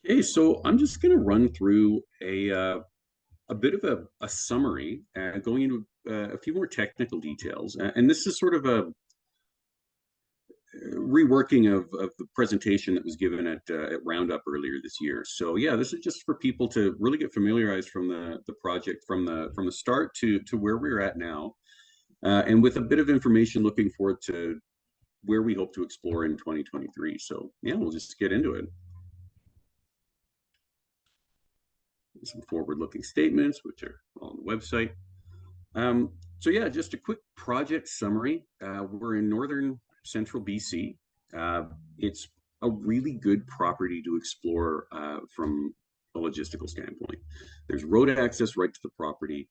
Okay, so I'm just going to run through a bit of a summary, going into a few more technical details. And this is sort of a reworking of the presentation that was given at Roundup earlier this year. So yeah, this is just for people to really get familiarized from the project from the start to where we're at now, and with a bit of information looking forward to where we hope to explore in 2023. So yeah, we'll just get into it. Some forward-looking statements, which are on the website. So yeah, just a quick project summary. We're in northern central BC. It's a really good property to explore from a logistical standpoint. There's road access right to the property.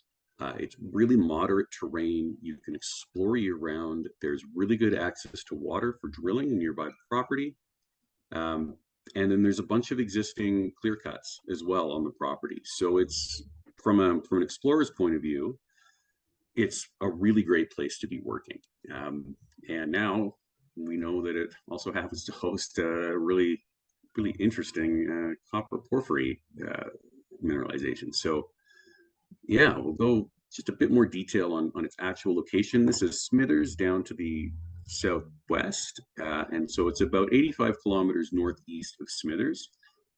It's really moderate terrain. You can explore year round. There's really good access to water for drilling in nearby property. Um, and then there's a bunch of existing clear cuts as well on the property. So it's from an explorer's point of view, it's a really great place to be working. And now we know that it also happens to host a really interesting copper porphyry mineralization. So yeah, we'll go just a bit more detail on its actual location. This is Smithers down to the southwest. And so it's about 85 kilometers northeast of Smithers.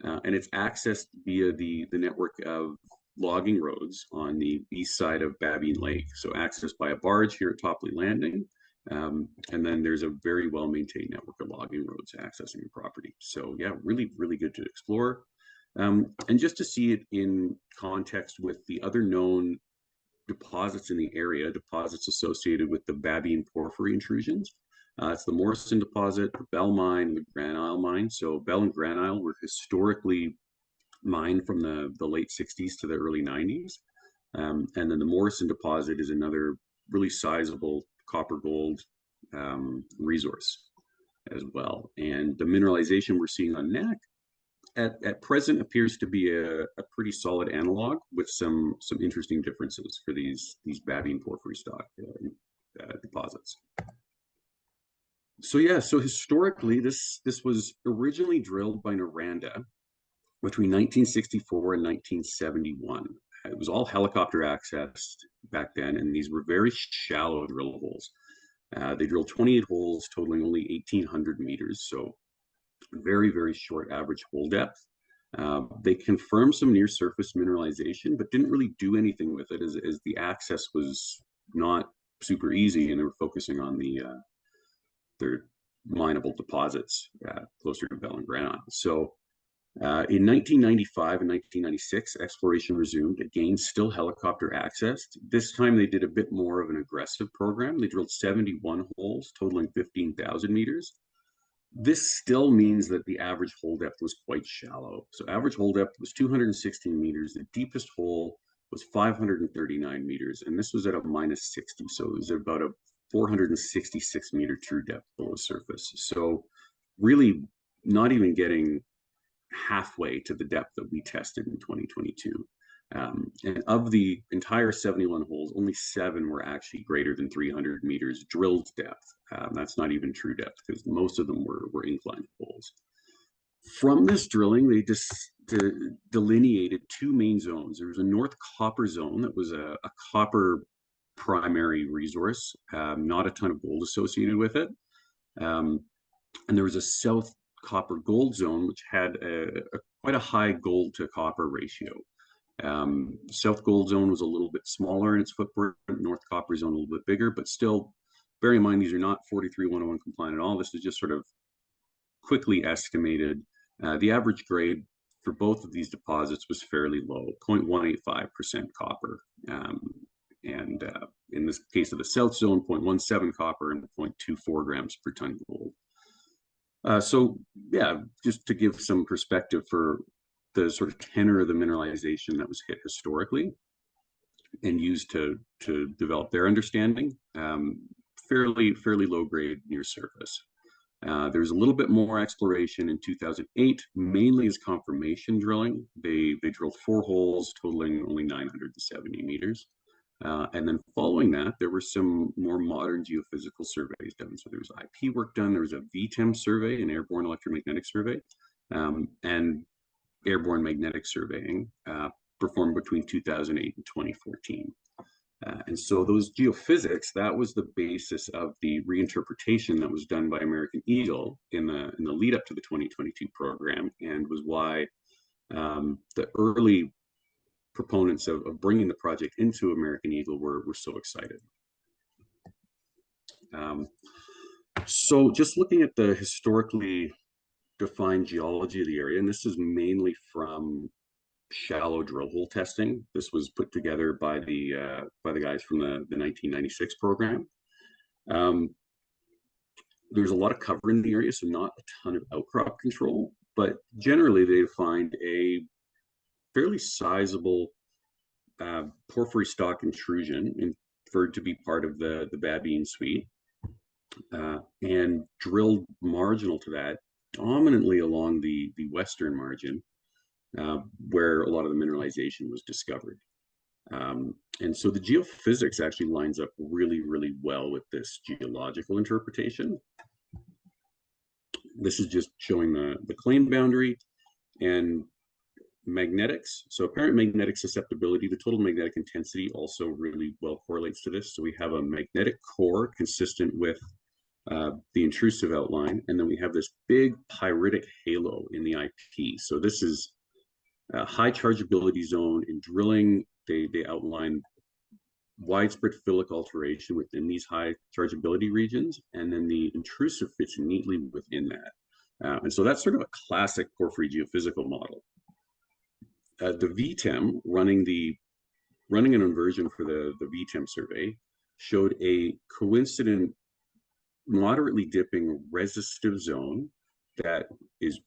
And it's accessed via the network of logging roads on the east side of Babine Lake. So accessed by a barge here at Topley Landing. And then there's a very well-maintained network of logging roads accessing the property. So yeah, really good to explore. And just to see it in context with the other known deposits in the area, deposits associated with the Babine Porphyry intrusions. It's the Morrison deposit, the Bell mine, the Grand Isle mine. So Bell and Grand Isle were historically mined from the late 60s to the early 90s. And then the Morrison deposit is another really sizable copper gold resource as well. And the mineralization we're seeing on NAC at present appears to be a pretty solid analog with some interesting differences for these Babine porphyry stock deposits. So yeah, so historically this was originally drilled by Noranda between 1964 and 1971. It was all helicopter accessed back then, and these were very shallow drill holes. They drilled 28 holes, totaling only 1,800 meters, so very short average hole depth. They confirmed some near surface mineralization, but didn't really do anything with it as the access was not super easy, and they were focusing on their mineable deposits closer to Bell and Grand Isle. So in 1995 and 1996, exploration resumed, again, still helicopter accessed. This time they did a bit more of an aggressive program. They drilled 71 holes, totaling 15,000 meters. This still means that the average hole depth was quite shallow. So average hole depth was 216 meters. The deepest hole was 539 meters, and this was at a minus 60. So it was about a 466 meter true depth below surface. So really not even getting halfway to the depth that we tested in 2022. And of the entire 71 holes, only 7 were actually greater than 300 meters drilled depth. That's not even true depth because most of them were inclined holes. From this drilling, they just delineated 2 main zones. There was a North Copper zone that was a copper primary resource, not a ton of gold associated with it. And there was a South Copper Gold zone, which had quite a high gold to copper ratio. South Gold Zone was a little bit smaller in its footprint, North Copper Zone a little bit bigger, but still, bear in mind, these are not 43101 compliant at all. This is just sort of quickly estimated. The average grade for both of these deposits was fairly low, 0.185% copper. And in this case of the South Zone, 0.17 copper and 0.24 grams per ton gold. So yeah, just to give some perspective for the sort of tenor of the mineralization that was hit historically and used to develop their understanding, fairly low grade near surface. There's a little bit more exploration in 2008, mainly as confirmation drilling. They drilled 4 holes totaling only 970 meters. And then following that, there were some more modern geophysical surveys done. So there was IP work done. There was a VTEM survey, an airborne electromagnetic survey. And airborne magnetic surveying performed between 2008 and 2014. And so those geophysics, that was the basis of the reinterpretation that was done by American Eagle in the lead up to the 2022 program, and was why the early proponents of bringing the project into American Eagle were so excited. So just looking at the historically defined geology of the area, and this is mainly from shallow drill hole testing. This was put together by the guys from the 1996 program. There's a lot of cover in the area, so not a ton of outcrop control, but generally they find a fairly sizable porphyry stock intrusion inferred to be part of the Babine suite, and drilled marginal to that, dominantly along the western margin, where a lot of the mineralization was discovered. And so the geophysics actually lines up really, really well with this geological interpretation. This is just showing the claim boundary and magnetics. So apparent magnetic susceptibility, the total magnetic intensity also really well correlates to this. So we have a magnetic core consistent with the intrusive outline, and then we have this big pyritic halo in the IP. So this is a high chargeability zone. In drilling, they outline widespread phyllic alteration within these high chargeability regions, and then the intrusive fits neatly within that. And so that's sort of a classic porphyry geophysical model. The VTEM, running an inversion for the VTEM survey, showed a coincident moderately dipping resistive zone that is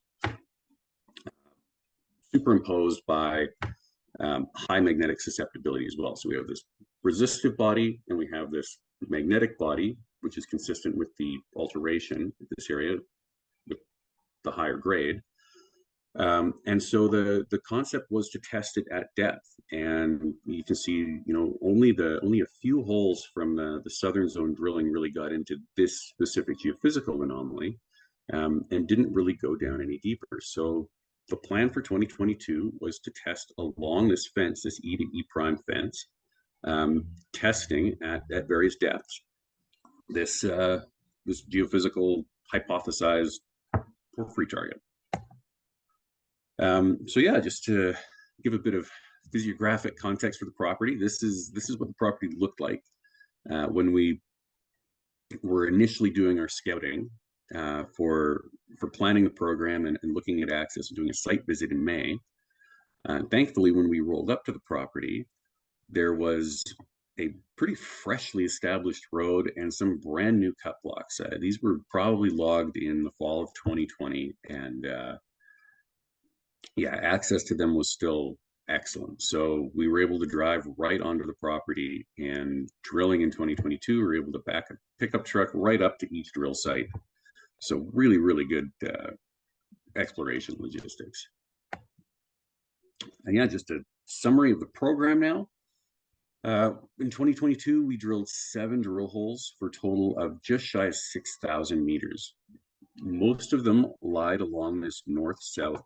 superimposed by high magnetic susceptibility as well. So we have this resistive body and we have this magnetic body, which is consistent with the alteration in this area with the higher grade. And so the concept was to test it at depth, and you can see, you know, only a few holes from the southern zone drilling really got into this specific geophysical anomaly, and didn't really go down any deeper. So the plan for 2022 was to test along this fence, this E to E prime fence, testing at various depths this geophysical hypothesized porphyry target. So yeah, just to give a bit of physiographic context for the property, this is what the property looked like when we were initially doing our scouting for planning the program and looking at access and doing a site visit in May. Thankfully, when we rolled up to the property, there was a pretty freshly established road and some brand new cut blocks. These were probably logged in the fall of 2020, and yeah, access to them was still excellent. So we were able to drive right onto the property, and drilling in 2022, we were able to back a pickup truck right up to each drill site. So really, really good exploration logistics. And yeah, just a summary of the program now. In 2022, we drilled 7 drill holes for a total of just shy of 6,000 meters. Most of them lied along this north-south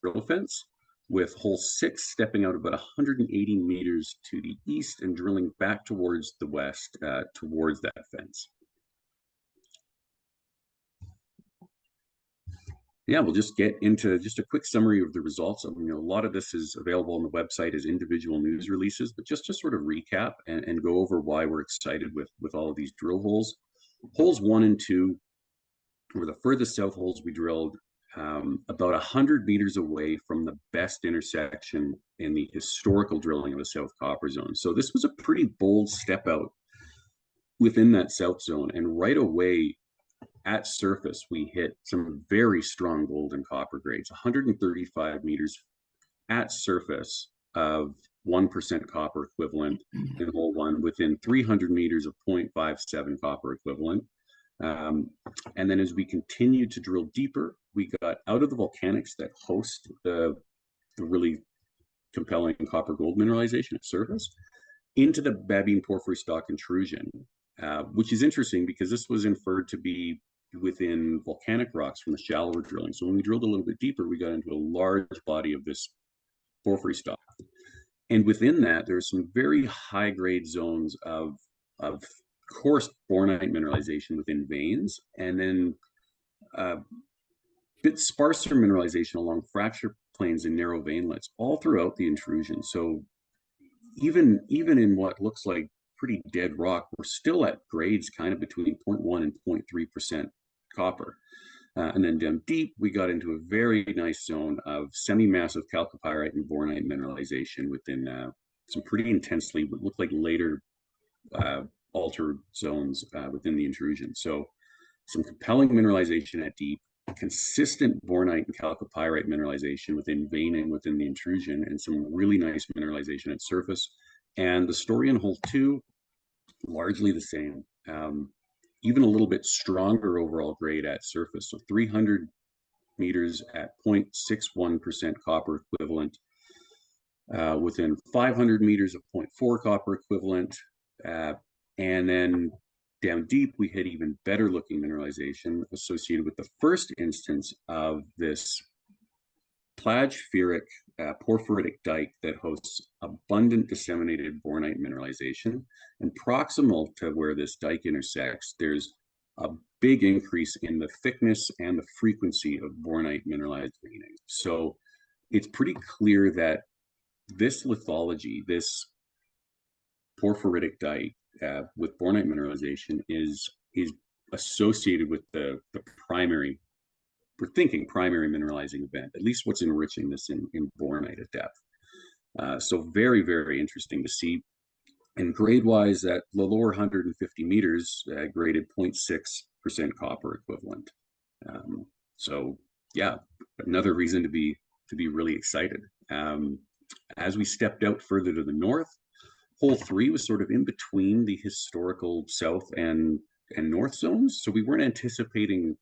drill fence, with hole 6 stepping out about 180 meters to the east and drilling back towards the west, towards that fence. Yeah, we'll just get into just a quick summary of the results. I mean, you know, a lot of this is available on the website as individual news releases, but just to sort of recap and go over why we're excited with all of these drill holes. Holes 1 and 2 were the furthest south holes we drilled, about 100 meters away from the best intersection in the historical drilling of the South Copper Zone. So this was a pretty bold step out within that South Zone, and right away at surface, we hit some very strong gold and copper grades, 135 meters at surface of 1% copper equivalent in hole 1, within 300 meters of 0.57 copper equivalent. And then as we continued to drill deeper, we got out of the volcanics that host the really compelling copper gold mineralization at surface into the Babine porphyry stock intrusion, which is interesting because this was inferred to be within volcanic rocks from the shallower drilling. So when we drilled a little bit deeper, we got into a large body of this porphyry stock. And within that, there's some very high grade zones of coarse bornite mineralization within veins, and then bit sparser mineralization along fracture planes and narrow veinlets all throughout the intrusion. So even in what looks like pretty dead rock, we're still at grades kind of between 0.1 and 0.3% copper. And then down deep, we got into a very nice zone of semi-massive chalcopyrite and bornite mineralization within some pretty intensely, what looked like later altered zones within the intrusion. So some compelling mineralization at deep, consistent bornite and chalcopyrite mineralization within veining within the intrusion, and some really nice mineralization at surface. And the story in hole 2, largely the same. Even a little bit stronger overall grade at surface. So 300 meters at 0.61% copper equivalent, within 500 meters of 0.4 copper equivalent. And then down deep, we hit even better looking mineralization associated with the first instance of this plagpheric porphyritic dike that hosts abundant disseminated bornite mineralization. And proximal to where this dike intersects, there's a big increase in the thickness and the frequency of bornite mineralized veining. So it's pretty clear that this lithology, this porphyritic dike with bornite mineralization is associated with the primary, we're thinking primary mineralizing event, at least what's enriching this in bornite at depth. So very, very interesting to see. And grade-wise, at the lower 150 meters, graded 0.6% copper equivalent. So yeah, another reason to be really excited. As we stepped out further to the north, hole 3 was sort of in between the historical south and north zones. So we weren't anticipating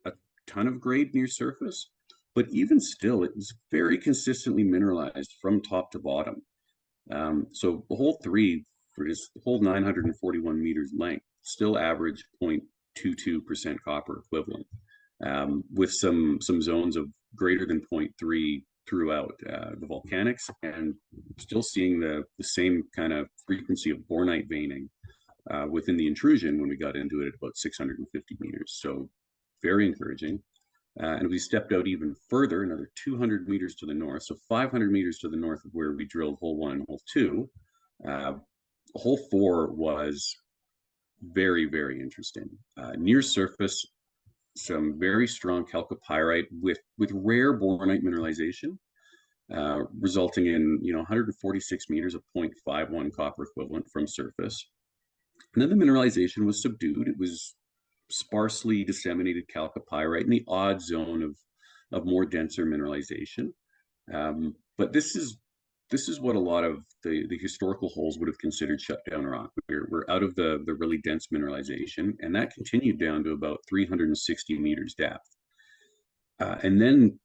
a ton of grade near surface, but even still, it was very consistently mineralized from top to bottom. So hole 3, for this whole 941 meters length, still averaged 0.22% copper equivalent, with some zones of greater than 0.3 throughout the volcanics, and still seeing the same kind of frequency of bornite veining within the intrusion when we got into it at about 650 meters. So very encouraging. And we stepped out even further, another 200 meters to the north, so 500 meters to the north of where we drilled hole 1 and hole 2. Hole 4 was very, very interesting. Near surface, some very strong chalcopyrite with rare bornite mineralization, resulting in 146 meters of 0.51 copper equivalent from surface. And then the mineralization was subdued. It was sparsely disseminated chalcopyrite in the odd zone of more denser mineralization. But this is what a lot of the historical holes would have considered shutdown rock. We're out of the really dense mineralization, and that continued down to about 360 meters depth. And then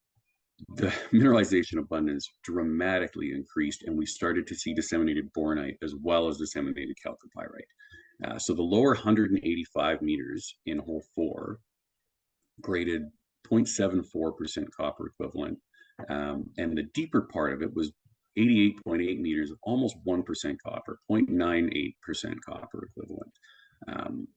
the mineralization abundance dramatically increased, and we started to see disseminated bornite as well as disseminated chalcopyrite. So the lower 185 meters in hole 4 graded 0.74% copper equivalent, and the deeper part of it was 88.8 meters of almost 1% copper, 0.98% copper equivalent.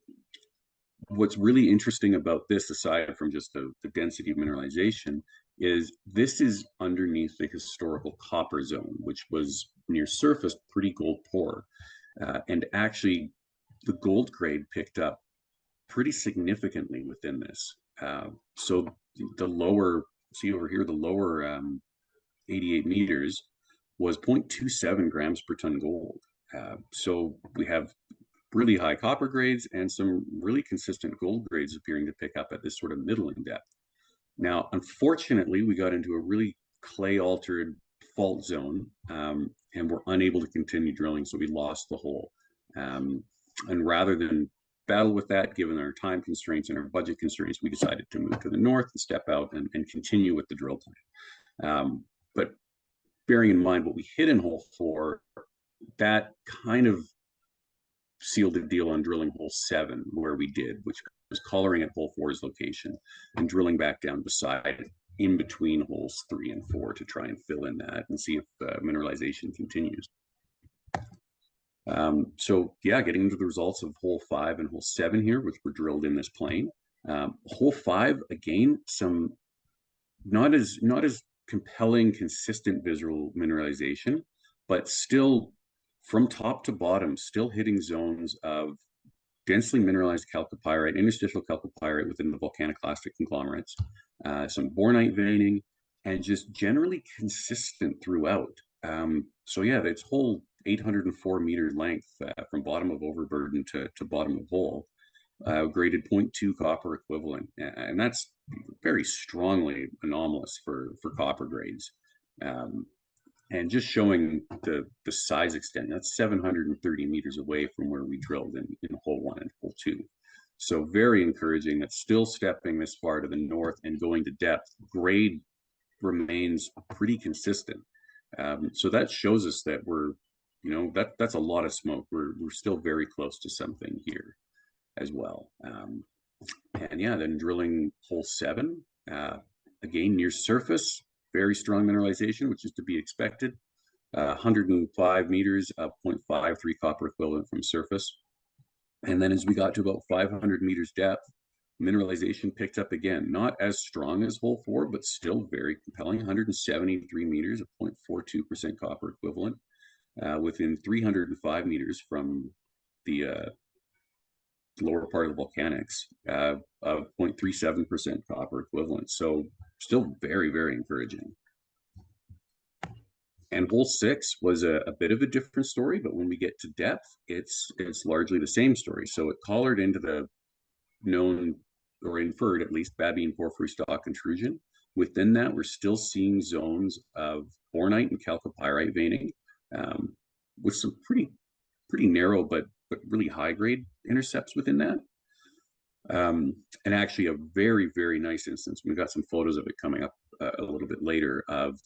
What's really interesting about this, aside from just the density of mineralization, is this is underneath the historical copper zone, which was near surface pretty gold poor. And actually, the gold grade picked up pretty significantly within this. So the lower, see over here, the lower 88 meters was 0.27 grams per ton gold. So we have really high copper grades and some really consistent gold grades appearing to pick up at this sort of middling depth. Now, unfortunately, we got into a really clay-altered fault zone, and were unable to continue drilling, so we lost the hole. And rather than battle with that, given our time constraints and our budget constraints, we decided to move to the north and step out and continue with the drill plan. But bearing in mind what we hit in hole 4, that kind of sealed the deal on drilling hole 7, where we did, which was collaring at hole 4's location and drilling back down beside it in between holes 3 and 4 to try and fill in that and see if mineralization continues. So yeah, getting into the results of hole 5 and hole 7 here, which were drilled in this plane. Hole 5, again, some not as compelling, consistent visual mineralization, but still from top to bottom, still hitting zones of densely mineralized chalcopyrite, interstitial chalcopyrite within the volcaniclastic conglomerates, some bornite veining, and just generally consistent throughout. So yeah, that's whole 804-meter length from bottom of overburden to bottom of hole, graded 0.2 copper equivalent, and that's very strongly anomalous for copper grades. And just showing the size extent, that's 730 meters away from where we drilled in hole 1 and hole 2. So very encouraging. That's still stepping this far to the north and going to depth. Grade remains pretty consistent. So that shows us that we're, that's a lot of smoke. We're still very close to something here as well. And yeah, then drilling hole 7, again, near surface, very strong mineralization, which is to be expected. 105 meters of 0.53 copper equivalent from surface. And then as we got to about 500 meters depth, mineralization picked up again, not as strong as hole 4, but still very compelling. 173 meters of 0.42% copper equivalent, within 305 meters from the lower part of the volcanics, of 0.37% copper equivalent. So still very, very encouraging. And hole 6 was a bit of a different story, but when we get to depth, it's largely the same story. So it collared into the known, or inferred at least, Babbine porphyry stock intrusion. Within that, we're still seeing zones of bornite and chalcopyrite veining, with some pretty narrow but really high grade intercepts within that. And actually a very, very nice instance. We've got some photos of it coming up a little bit later, of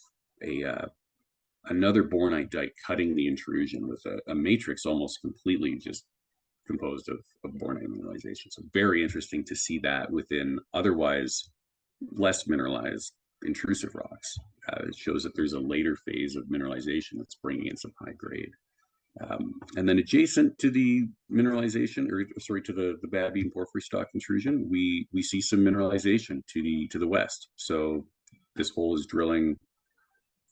another bornite dike cutting the intrusion with a matrix almost completely just composed of bornite mineralization. So very interesting to see that within otherwise less mineralized intrusive rocks. It shows that there's a later phase of mineralization that's bringing in some high grade. And then adjacent to the mineralization, or sorry, to the Babbine porphyry stock intrusion, we see some mineralization to the west. So this hole is drilling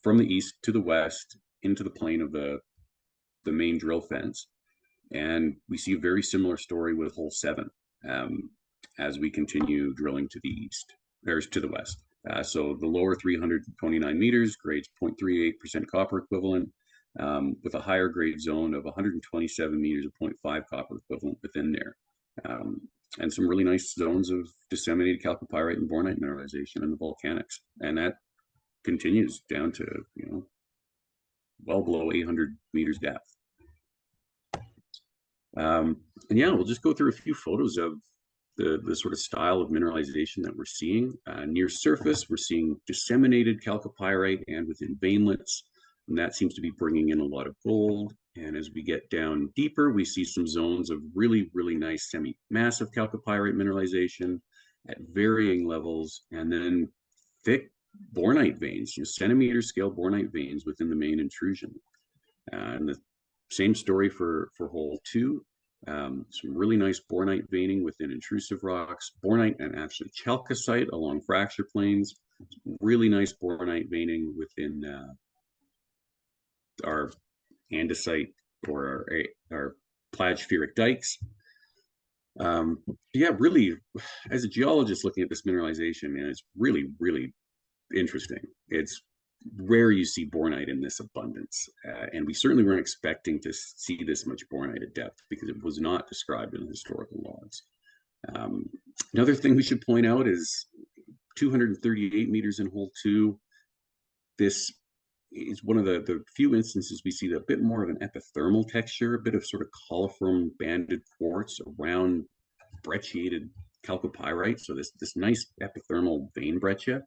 from the east to the west into the plane of the main drill fence. And we see a very similar story with hole 7, as we continue drilling to the east, or to the west. So the lower 329 meters grades 0.38% copper equivalent, with a higher grade zone of 127 meters of 0.5 copper equivalent within there. And some really nice zones of disseminated chalcopyrite and bornite mineralization in the volcanics. And that continues down to, well below 800 meters depth. And yeah, we'll just go through a few photos of the sort of style of mineralization that we're seeing. Near surface, we're seeing disseminated chalcopyrite and within veinlets, and that seems to be bringing in a lot of gold. And as we get down deeper, we see some zones of really, really nice semi-massive chalcopyrite mineralization at varying levels, and then thick bornite veins, centimeter scale bornite veins within the main intrusion. And the same story for hole 2. Some really nice bornite veining within intrusive rocks, bornite and actually chalcocite along fracture planes. Really nice bornite veining within our andesite or our plagiapheric dikes. Yeah, really, as a geologist looking at this mineralization, man, it's really, really interesting. It's rare you see bornite in this abundance, and we certainly weren't expecting to see this much bornite at depth because it was not described in the historical logs. Another thing we should point out is 238 meters in hole 2. This is one of the few instances we see a bit more of an epithermal texture, a bit of sort of coliform banded quartz around brecciated chalcopyrite. So this nice epithermal vein breccia.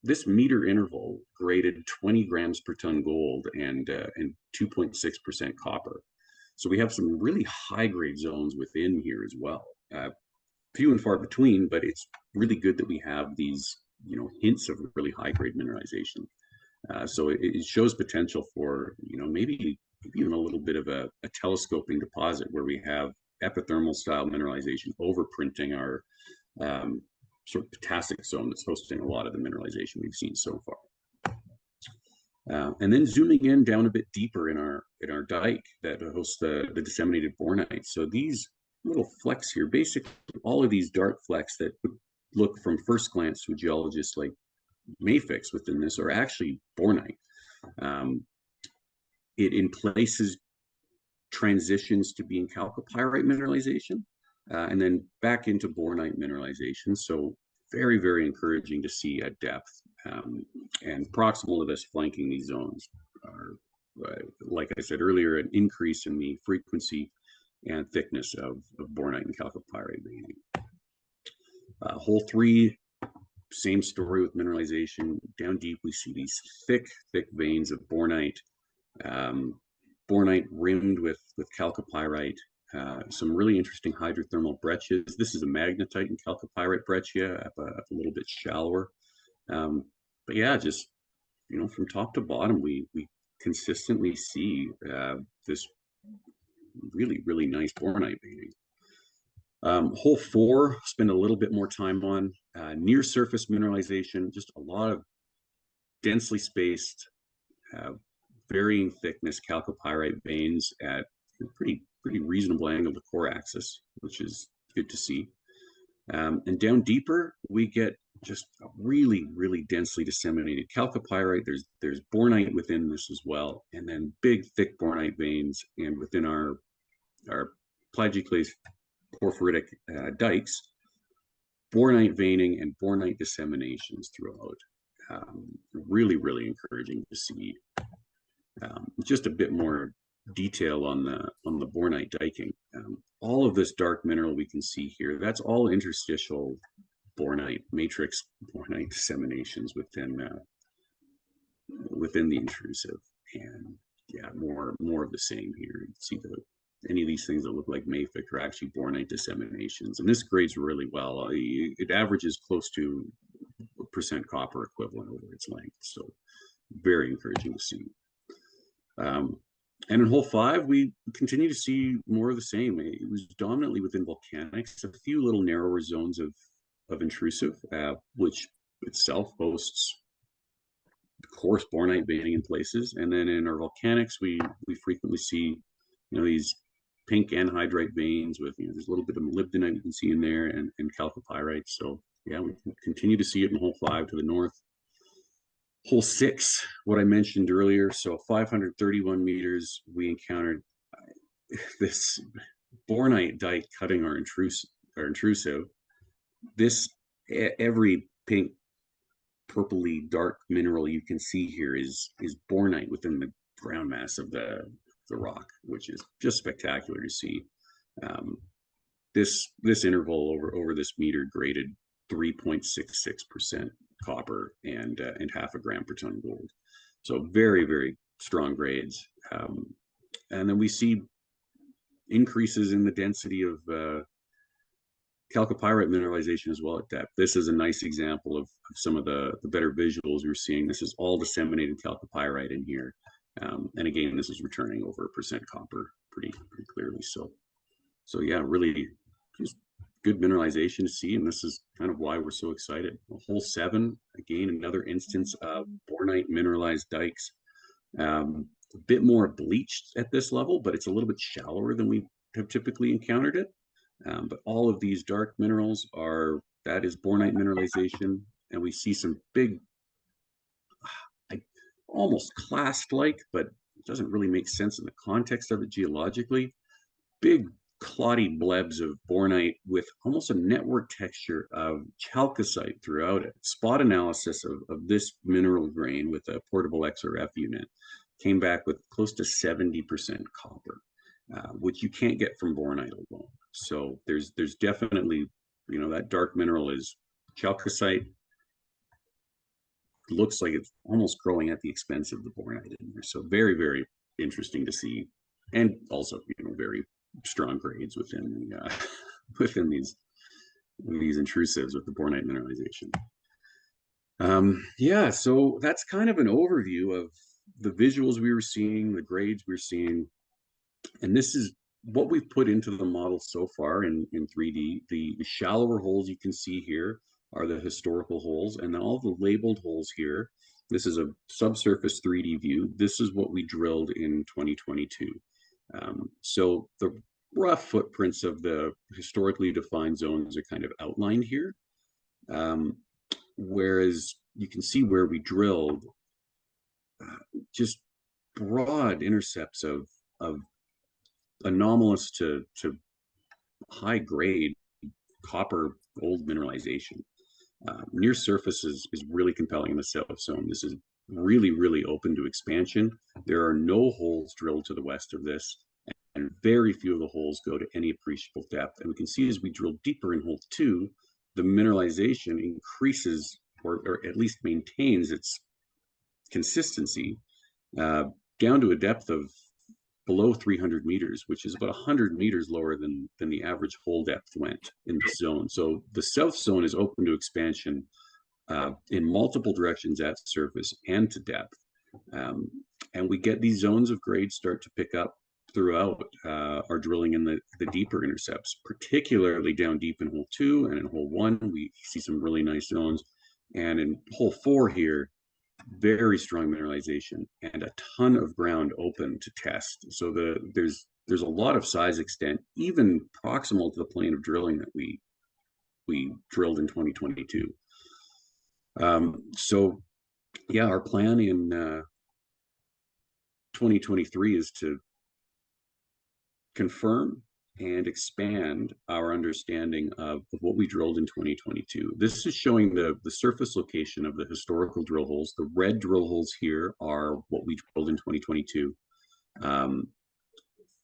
This meter interval graded 20 grams per ton gold and 2.6% copper. So we have some really high grade zones within here as well. few and far between, but it's really good that we have these, hints of really high grade mineralization. So it shows potential for, maybe even a little bit of a telescoping deposit where we have epithermal style mineralization overprinting our sort of potassic zone that's hosting a lot of the mineralization we've seen so far. And then zooming in down a bit deeper in our dike that hosts the disseminated bornite. So these little flecks here, basically all of these dark flecks that would look from first glance to a geologist like Mayfix within this are actually bornite. It in places transitions to being chalcopyrite mineralization, and then back into bornite mineralization. So very, very encouraging to see at depth. And proximal to this, flanking these zones are, like I said earlier, an increase in the frequency and thickness of bornite and chalcopyrite veining. Hole 3, same story with mineralization. Down deep, we see these thick veins of bornite, bornite rimmed with chalcopyrite. Some really interesting hydrothermal breccias. This is a magnetite and chalcopyrite breccia up a little bit shallower. But yeah, just, from top to bottom, we consistently see this really, really nice bornite veining. Hole 4, spend a little bit more time on near surface mineralization, just a lot of densely spaced, varying thickness chalcopyrite veins at a pretty reasonable angle to core axis, which is good to see. And down deeper, we get just a really, really densely disseminated chalcopyrite. There's bornite within this as well, and then big, thick bornite veins. And within our plagioclase porphyritic dikes, bornite veining and bornite disseminations throughout. Really, really encouraging to see. Just a bit more detail on the bornite diking. All of this dark mineral we can see here, that's all interstitial bornite, matrix bornite disseminations within the intrusive. And yeah, more of the same here. You see any of these things that look like mafic are actually bornite disseminations, and this grades really well. It averages close to % copper equivalent over its length, so very encouraging to see. And in hole 5, we continue to see more of the same. It was dominantly within volcanics, a few little narrower zones of intrusive, which itself hosts coarse bornite veining in places. And then in our volcanics, we frequently see, these pink anhydrite veins with, there's a little bit of molybdenite we can see in there, and chalcopyrite. So yeah, we continue to see it in hole 5 to the north. Hole 6, what I mentioned earlier, so 531 meters, we encountered this bornite dike cutting our intrusive. This, every pink, purpley dark mineral you can see here is bornite within the ground mass of the rock, which is just spectacular to see. This interval over this meter graded 3.66% copper and half a gram per ton gold. So very, very strong grades. And then we see increases in the density of chalcopyrite mineralization as well at depth. This is a nice example of some of the better visuals we're seeing. This is all disseminated chalcopyrite in here. And again, this is returning over 1% copper pretty clearly. So yeah, really just good mineralization to see, and this is kind of why we're so excited. Hole 7, again, another instance of bornite mineralized dikes. A bit more bleached at this level, but it's a little bit shallower than we have typically encountered it. But all of these dark minerals that is bornite mineralization, and we see some big, almost clast-like, but it doesn't really make sense in the context of it geologically. Big cloddy blebs of bornite with almost a network texture of chalcocite throughout it. Spot analysis of this mineral grain with a portable XRF unit came back with close to 70% copper, which you can't get from bornite alone. So there's definitely, that dark mineral is chalcocite. Looks like it's almost growing at the expense of the bornite in there. So very, very interesting to see, and also, very strong grades within within these intrusives with the bornite mineralization. Yeah, so that's kind of an overview of the visuals we were seeing, the grades we were seeing, and this is what we've put into the model so far in 3D. The shallower holes you can see here are the historical holes, and then all the labeled holes here, this is a subsurface 3D view. This is what we drilled in 2022. So the rough footprints of the historically defined zones are kind of outlined here. Whereas you can see where we drilled just broad intercepts of anomalous to high grade copper gold mineralization. Near surface is really compelling in the south zone. This is really open to expansion. There are no holes drilled to the west of this, and very few of the holes go to any appreciable depth. And we can see as we drill deeper in hole 2, the mineralization increases or at least maintains its consistency down to a depth of below 300 meters, which is about 100 meters lower than the average hole depth went in the zone. So the south zone is open to expansion in multiple directions at surface and to depth. And we get these zones of grade start to pick up throughout our drilling in the deeper intercepts, particularly down deep in hole 2 and in hole 1, we see some really nice zones. And in hole 4 here, very strong mineralization and a ton of ground open to test. So there's a lot of size extent, even proximal to the plane of drilling that we drilled in 2022. So yeah, our plan in 2023 is to confirm and expand our understanding of what we drilled in 2022. This is showing the surface location of the historical drill holes. The red drill holes here are what we drilled in 2022.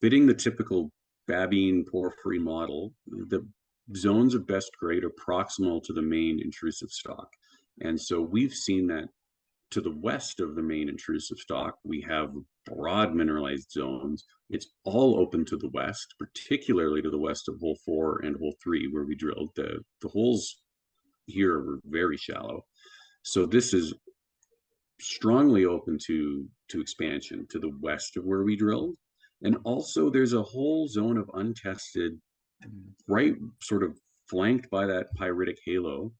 Fitting the typical Babine porphyry model, the zones of best grade are proximal to the main intrusive stock. And so we've seen that to the west of the main intrusive stock, we have broad mineralized zones. It's all open to the west, particularly to the west of hole 4 and hole 3, where we drilled. The holes here were very shallow. So this is strongly open to expansion to the west of where we drilled. And also there's a whole zone of untested, right sort of flanked by that pyritic halo,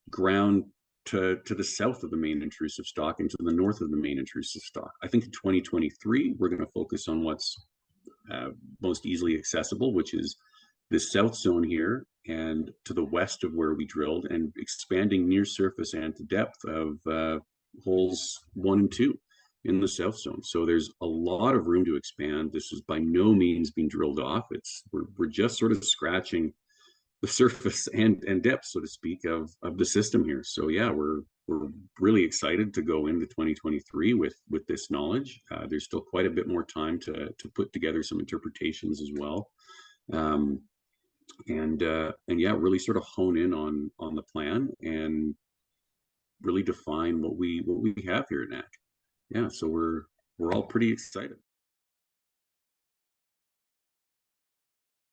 ground to the south of the main intrusive stock and to the north of the main intrusive stock. I think in 2023, we're going to focus on what's most easily accessible, which is this south zone here and to the west of where we drilled, and expanding near surface and to depth of holes 1 and 2 in the south zone. So there's a lot of room to expand. This is by no means being drilled off. We're just sort of scratching the surface and depth, so to speak, of the system here. So yeah, we're really excited to go into 2023 with this knowledge. There's still quite a bit more time to put together some interpretations as well, and yeah, really sort of hone in on the plan and really define what we have here at NAC. Yeah, so we're all pretty excited.